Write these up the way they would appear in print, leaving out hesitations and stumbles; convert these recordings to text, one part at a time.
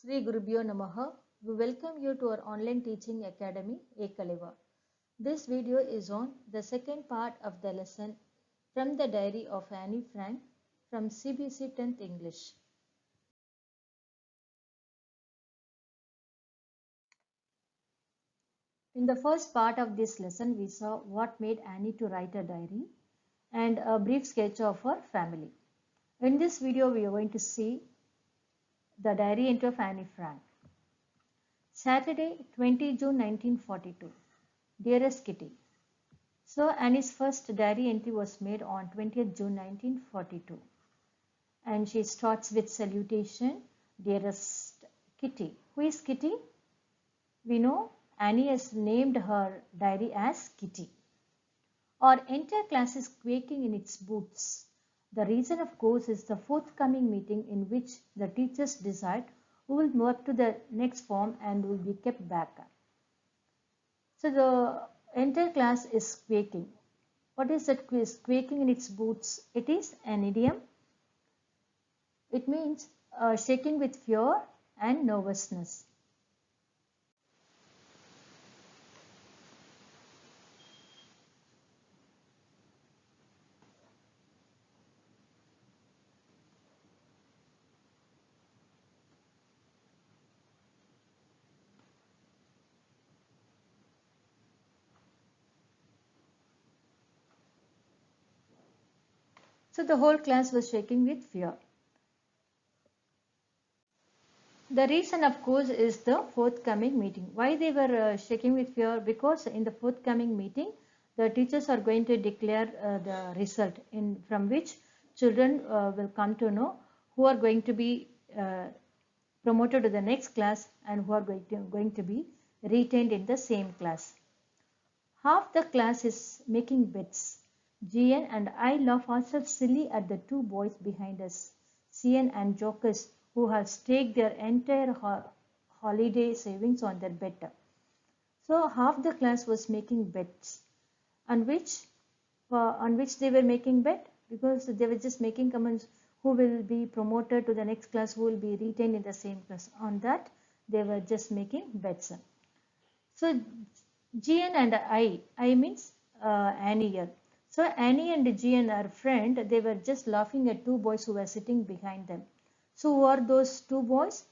Sri Gurubhyo Namaha. We welcome you to our online teaching academy, Ekaleva. This video is on the second part of the lesson from the diary of Annie Frank from CBC 10th English. In the first part of this lesson, we saw what made Annie to write a diary and a brief sketch of her family. In this video, we are going to see the diary entry of Annie Frank. Saturday, 20 June 1942. Dearest Kitty. So Annie's first diary entry was made on 20th June 1942. And she starts with salutation, Dearest Kitty. Who is Kitty? We know Annie has named her diary as Kitty. Our entire class is quaking in its boots. The reason, of course, is the forthcoming meeting in which the teachers decide who will move up to the next form and will be kept back. So the entire class is quaking. What is that quaking in its boots? It is an idiom. It means shaking with fear and nervousness. So the whole class was shaking with fear. The reason, of course, is the forthcoming meeting. Why they were shaking with fear? Because in the forthcoming meeting, the teachers are going to declare the result from which children will come to know who are going to be promoted to the next class and who are going to be retained in the same class. Half the class is making bets. Gian and I laugh ourselves silly at the two boys behind us, Cian and Jocus, who have staked their entire holiday savings on their bet. So half the class was making bets, on which they were making bet, because they were just making comments who will be promoted to the next class, who will be retained in the same class. On that, they were just making bets. So Gian and I means Annie here. So Annie and Gian are friend. They were just laughing at two boys who were sitting behind them. So who are those two boys?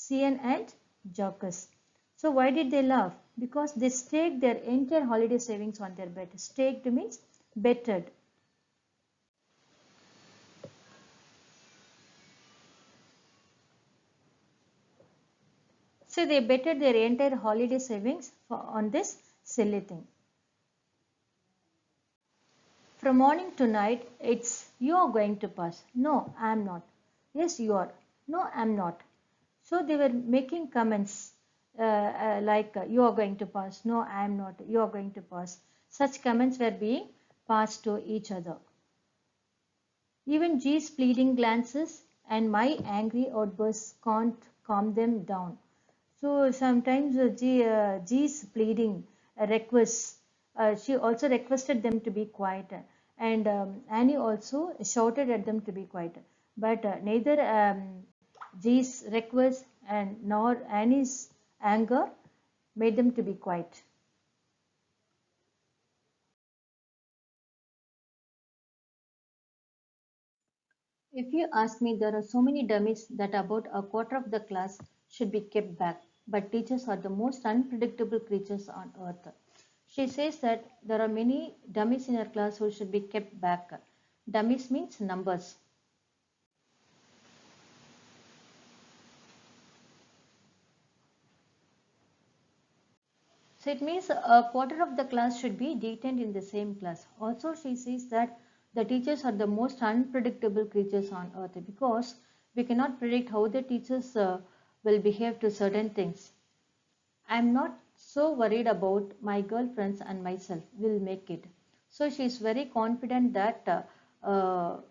Cian and Jocus. So why did they laugh? Because they staked their entire holiday savings on their bet. Staked means betted. So they betted their entire holiday savings on this silly thing. From morning to night, it's you are going to pass. No, I am not. Yes, you are. No, I am not. So they were making comments like you are going to pass. No, I am not. You are going to pass. Such comments were being passed to each other. Even G's pleading glances and my angry outbursts can't calm them down. So sometimes G's pleading requests, she also requested them to be quiet, and Annie also shouted at them to be quiet. But neither G's request and nor Annie's anger made them to be quiet. If you ask me, there are so many dummies that about a quarter of the class should be kept back, but teachers are the most unpredictable creatures on earth. She says that there are many dummies in her class who should be kept back. Dummies means numbers. So it means a quarter of the class should be detained in the same class. Also, she says that the teachers are the most unpredictable creatures on earth because we cannot predict how the teachers will behave to certain things. I am not so worried about my girlfriends and myself will make it. So she is very confident that her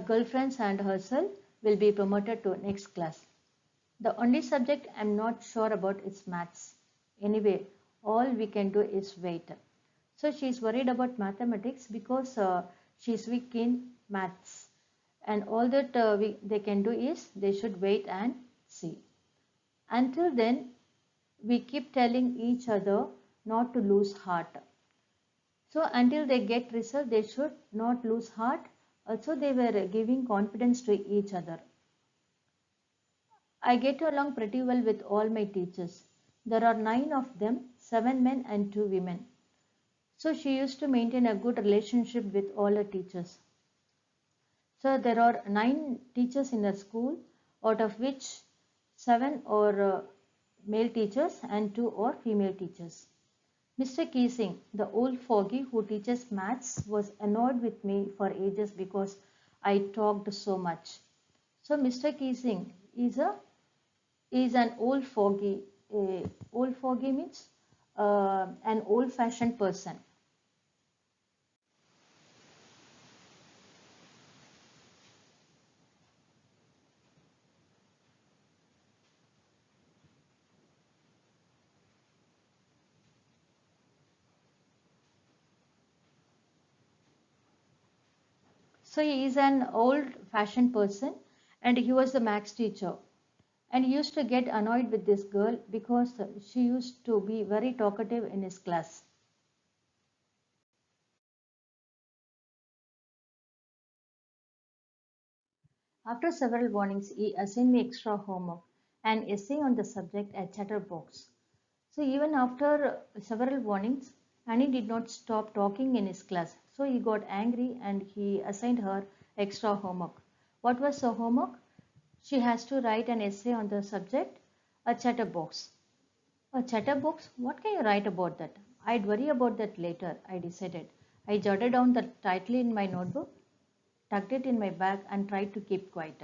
girlfriends and herself will be promoted to next class. The only subject I am not sure about is maths. Anyway, all we can do is wait. So she is worried about mathematics because she is weak in maths. And all that they can do is they should wait and see. Until then, we keep telling each other not to lose heart. So until they get result, they should not lose heart. Also, they were giving confidence to each other. I get along pretty well with all my teachers. There are 9 of them, 7 men and 2 women. So she used to maintain a good relationship with all her teachers. So there are 9 teachers in the school, out of which 7 are male teachers and 2 are female teachers. Mr. Keesing, the old fogey who teaches maths, was annoyed with me for ages because I talked so much. So Mr. Keesing is an old fogey. Old fogey means an old-fashioned person. So he is an old-fashioned person, and he was the maths teacher. And he used to get annoyed with this girl because she used to be very talkative in his class. After several warnings, he assigned me extra homework, an essay on the subject, a chatterbox. So even after several warnings, Annie did not stop talking in his class. So he got angry and he assigned her extra homework. What was the homework? She has to write an essay on the subject, a chatterbox. A chatterbox? What can you write about that? I'd worry about that later, I decided. I jotted down the title in my notebook, tucked it in my bag, and tried to keep quiet.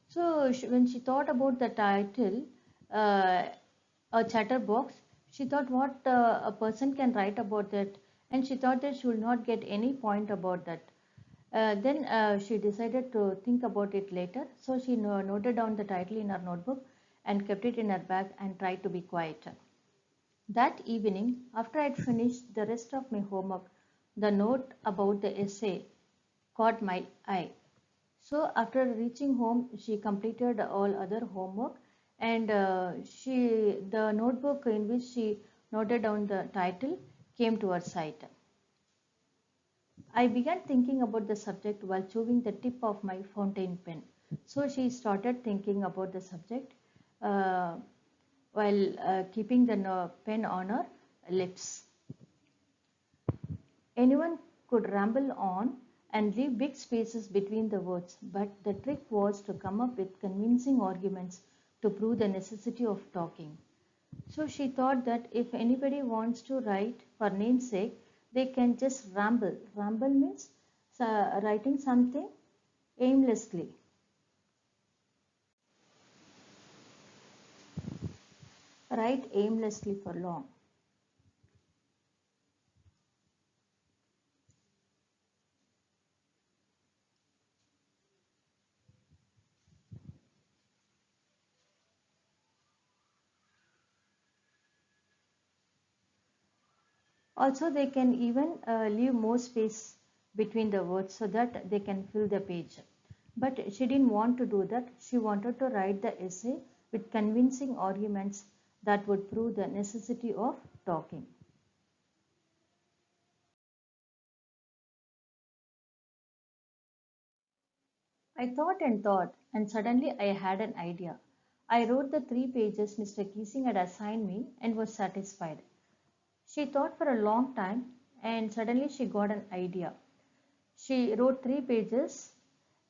So when she thought about the title, uh, a chatterbox, she thought what a person can write about that, and she thought that she would not get any point about that. Then she decided to think about it later. So she noted down the title in her notebook and kept it in her bag and tried to be quiet. That evening, after I had finished the rest of my homework, the note about the essay caught my eye. So after reaching home, she completed all other homework, and the notebook in which she noted down the title came to her sight. I began thinking about the subject while chewing the tip of my fountain pen. So she started thinking about the subject uh, while keeping the pen on her lips. Anyone could ramble on and leave big spaces between the words, but the trick was to come up with convincing arguments to prove the necessity of talking. So she thought that if anybody wants to write for namesake, they can just ramble. Ramble means writing something aimlessly. Write aimlessly for long. Also, they can even leave more space between the words so that they can fill the page. But she didn't want to do that. She wanted to write the essay with convincing arguments that would prove the necessity of talking. I thought, and suddenly I had an idea. I wrote the 3 pages Mr. Keesing had assigned me and was satisfied. She thought for a long time and suddenly she got an idea. She wrote 3 pages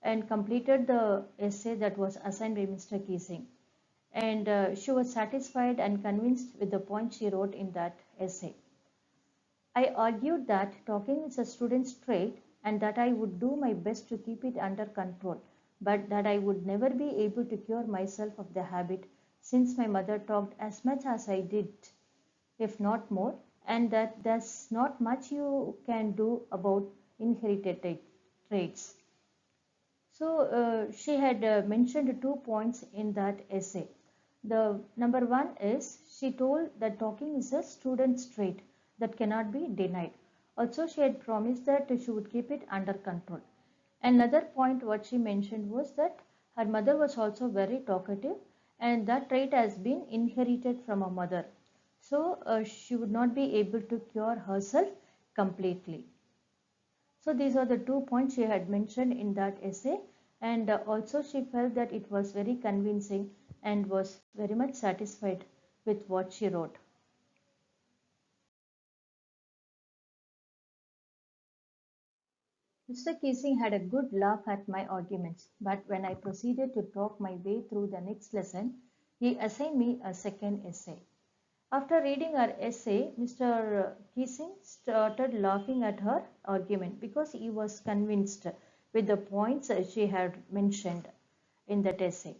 and completed the essay that was assigned by Mr. Keesing. And she was satisfied and convinced with the points she wrote in that essay. I argued that talking is a student's trait and that I would do my best to keep it under control, but that I would never be able to cure myself of the habit since my mother talked as much as I did, if not more, and that there's not much you can do about inherited traits. So she had mentioned 2 points in that essay. The number one is she told that talking is a student's trait that cannot be denied. Also, she had promised that she would keep it under control. Another point what she mentioned was that her mother was also very talkative and that trait has been inherited from her mother. So she would not be able to cure herself completely. So these are the 2 points she had mentioned in that essay, and also she felt that it was very convincing and was very much satisfied with what she wrote. Mr. Keesing had a good laugh at my arguments, but when I proceeded to talk my way through the next lesson, he assigned me a second essay. After reading her essay, Mr. Keesing started laughing at her argument because he was convinced with the points she had mentioned in that essay.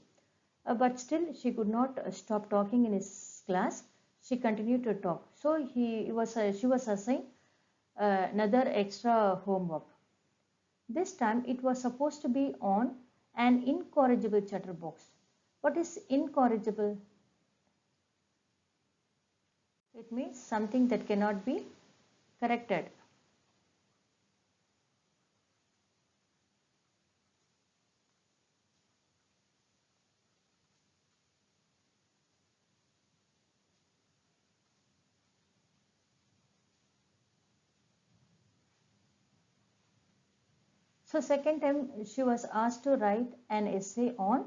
But still, she could not stop talking in his class. She continued to talk. So she was assigned another extra homework. This time it was supposed to be on an incorrigible chatterbox. What is incorrigible? It means something that cannot be corrected. So second time she was asked to write an essay on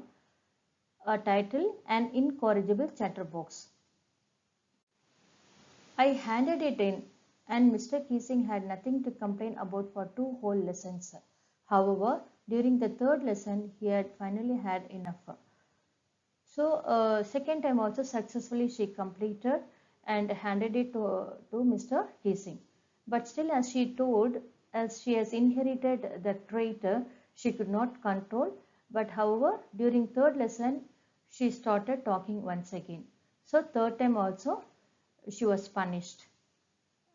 a title, an incorrigible chatterbox. I handed it in, and Mr. Keesing had nothing to complain about for 2 whole lessons. However, during the third lesson, he had finally had enough. So, second time also successfully she completed and handed it to Mr. Keesing. But still, as she told, as she has inherited the trait, she could not control. But however, during third lesson, she started talking once again. So, third time also, she was punished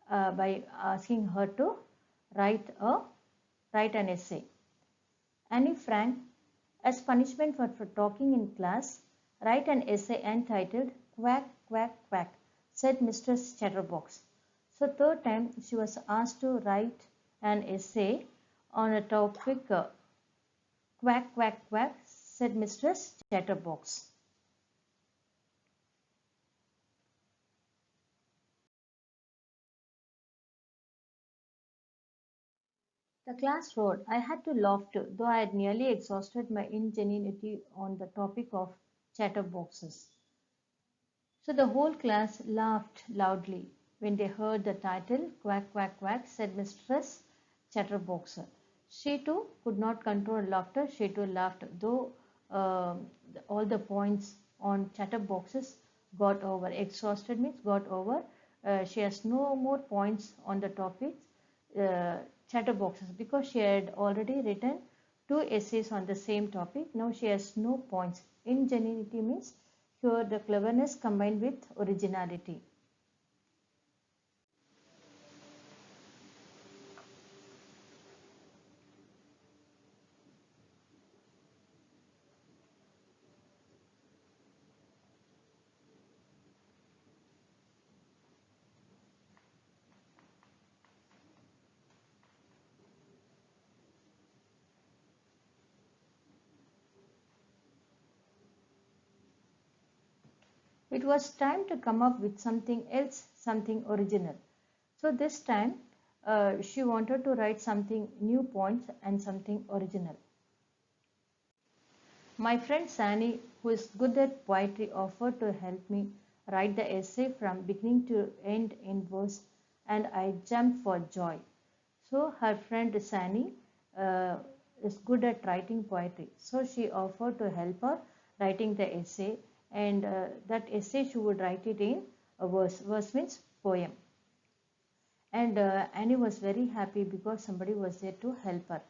by asking her to write write an essay. Annie Frank, as punishment for talking in class, write an essay entitled "Quack Quack Quack," said Mistress Chatterbox. So third time she was asked to write an essay on a topic "Quack Quack Quack," said Mistress Chatterbox. The class roared. I had to laugh too, though I had nearly exhausted my ingenuity on the topic of chatterboxes. So the whole class laughed loudly when they heard the title "Quack Quack Quack," said Mistress Chatterbox. She too could not control laughter. She too laughed, though all the points on chatterboxes got over. Exhausted means got over. She has no more points on the topic uh, chatterboxes because she had already written 2 essays on the same topic. Now she has no points. Ingenuity means here the cleverness combined with originality. It was time to come up with something else, something original. So this time she wanted to write something new points and something original. My friend Sani, who is good at poetry, offered to help me write the essay from beginning to end in verse, and I jumped for joy. So her friend Sani uh, is good at writing poetry, so she offered to help her writing the essay, and that essay she would write it in a verse. Verse means poem. And Annie was very happy because somebody was there to help her.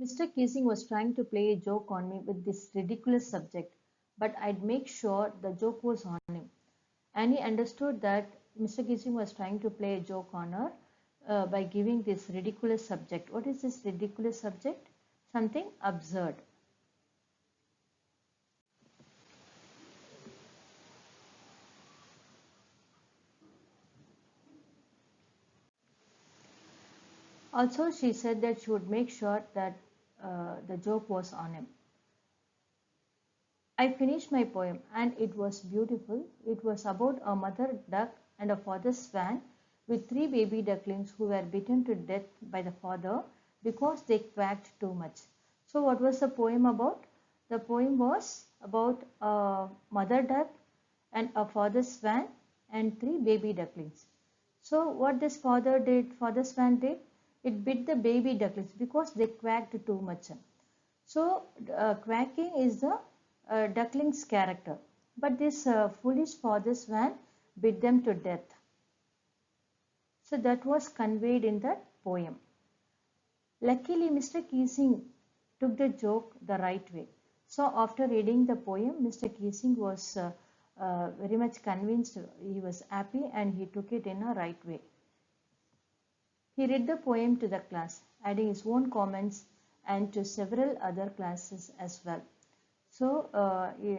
Mr. Keesing was trying to play a joke on me with this ridiculous subject, but I'd make sure the joke was on him. Annie understood that Mr. Keesing was trying to play a joke on her by giving this ridiculous subject. What is this ridiculous subject? Something absurd. Also, she said that she would make sure that the joke was on him. I finished my poem and it was beautiful. It was about a mother duck and a father swan with three baby ducklings who were beaten to death by the father because they quacked too much. So, what was the poem about? The poem was about a mother duck and a father swan and three baby ducklings. So, what this father swan did, it bit the baby ducklings because they quacked too much. So, quacking is the duckling's character, but this foolish father swan bit them to death. So, that was conveyed in that poem. Luckily, Mr. Keesing took the joke the right way. So, after reading the poem, Mr. Keesing was very much convinced, he was happy and he took it in a right way. He read the poem to the class, adding his own comments and to several other classes as well. So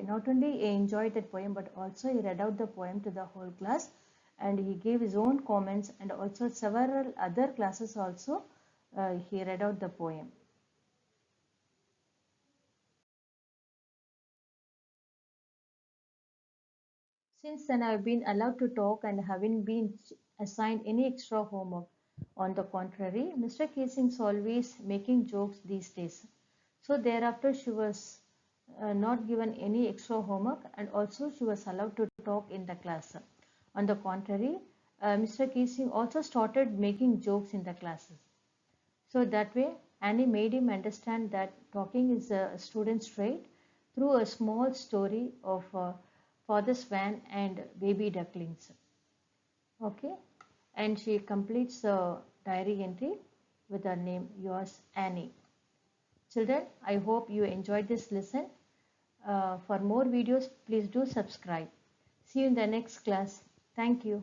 not only he enjoyed that poem, but also he read out the poem to the whole class, and he gave his own comments, and also several other classes also he read out the poem. Since then, I have been allowed to talk and haven't been assigned any extra homework. On the contrary, Mr. Casing's always making jokes these days. So thereafter, she was not given any extra homework, and also she was allowed to talk in the class. On the contrary, Mr. Casing also started making jokes in the classes. So that way, Annie made him understand that talking is a student's trait through a small story of father swan and baby ducklings. Okay, and she completes the diary entry with her name, yours, Annie. Children, I hope you enjoyed this lesson. For more videos, please do subscribe. See you in the next class. Thank you.